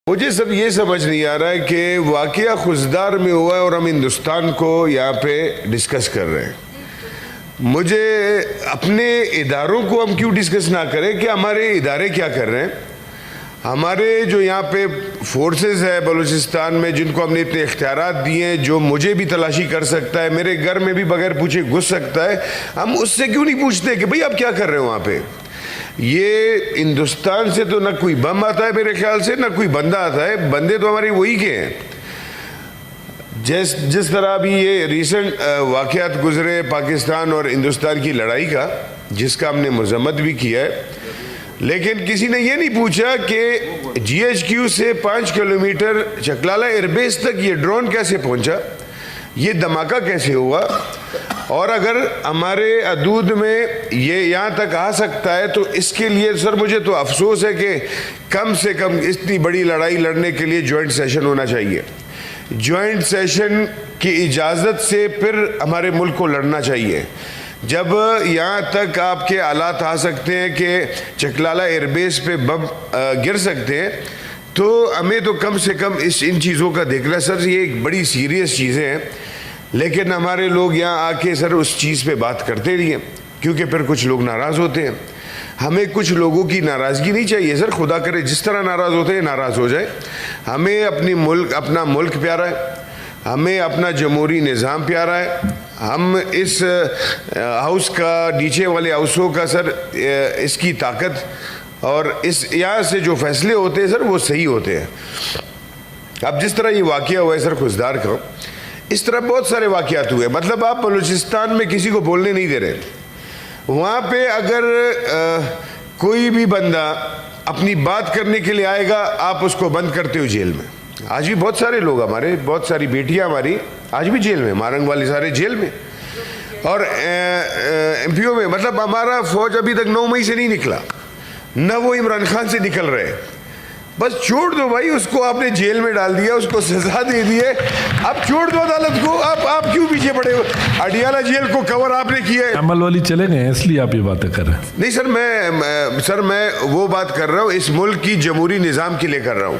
मुझे सब ये समझ नहीं आ रहा है कि वाकया खुजदार में हुआ है और हम हिंदुस्तान को यहाँ पे डिस्कस कर रहे हैं। मुझे अपने इदारों को हम क्यों डिस्कस ना करें कि हमारे इदारे क्या कर रहे हैं। हमारे जो यहाँ पे फोर्सेस है बलूचिस्तान में, जिनको हमने इतने इख्तियारात दिए हैं, जो मुझे भी तलाशी कर सकता है, मेरे घर में भी बगैर पूछे घुस सकता है, हम उससे क्यों नहीं पूछते कि भाई आप क्या कर रहे हो वहाँ पे। ये हिंदुस्तान से तो ना कोई बम आता है मेरे ख्याल से, ना कोई बंदा आता है। बंदे तो हमारे वही के हैं। जिस तरह अभी ये रिसेंट वाक़यात गुजरे पाकिस्तान और हिंदुस्तान की लड़ाई का, जिसका हमने मजम्मत भी किया है, लेकिन किसी ने ये नहीं पूछा कि GHQ से 5 किलोमीटर चकलाला एयरबेस तक ये ड्रोन कैसे पहुंचा, ये धमाका कैसे हुआ। और अगर हमारे हदूद में ये यहाँ तक आ सकता है तो इसके लिए सर मुझे तो अफसोस है कि कम से कम इतनी बड़ी लड़ाई लड़ने के लिए जॉइंट सेशन होना चाहिए। जॉइंट सेशन की इजाज़त से फिर हमारे मुल्क को लड़ना चाहिए। जब यहाँ तक आपके हालात आ सकते हैं कि चकलाला एयरबेस पे बम गिर सकते हैं, तो हमें तो कम से कम इन चीज़ों का देखना। सर ये एक बड़ी सीरियस चीज़ें हैं, लेकिन हमारे लोग यहाँ आके सर उस चीज़ पे बात करते नहीं हैं, क्योंकि फिर कुछ लोग नाराज़ होते हैं। हमें कुछ लोगों की नाराज़गी नहीं चाहिए सर, खुदा करे जिस तरह नाराज़ होते हैं नाराज़ हो जाए। हमें अपना मुल्क प्यारा है, हमें अपना जमहूरी निज़ाम प्यारा है। हम इस हाउस का, नीचे वाले हाउसों का सर इसकी ताकत और इस यहाँ से जो फैसले होते हैं सर वो सही होते हैं। अब जिस तरह ये वाक़या हुआ है सर खुजदार का, इस तरह बहुत सारे वाक़यात हुए। मतलब आप बलूचिस्तान में किसी को बोलने नहीं दे रहे। वहाँ पे अगर कोई भी बंदा अपनी बात करने के लिए आएगा, आप उसको बंद करते हो जेल में। आज भी बहुत सारे लोग हमारे, बहुत सारी बेटियां हमारी आज भी जेल में, मारंग वाले सारे जेल में, और MPO में। मतलब हमारा फौज अभी तक 9 मई से नहीं निकला, न वो इमरान खान से निकल रहे। बस छोड़ दो भाई, उसको आपने जेल में डाल दिया, उसको सजा दे दी है, अब छोड़ दो अदालत को। आप क्यों पीछे पड़े हो? अडियाला जेल को कवर आपने किया है। अमल वाली चले गए इसलिए आप ये बातें कर रहे हैं। नहीं सर, मैं वो बात कर रहा हूँ इस मुल्क की जमहूरी निज़ाम के लिए कर रहा हूँ।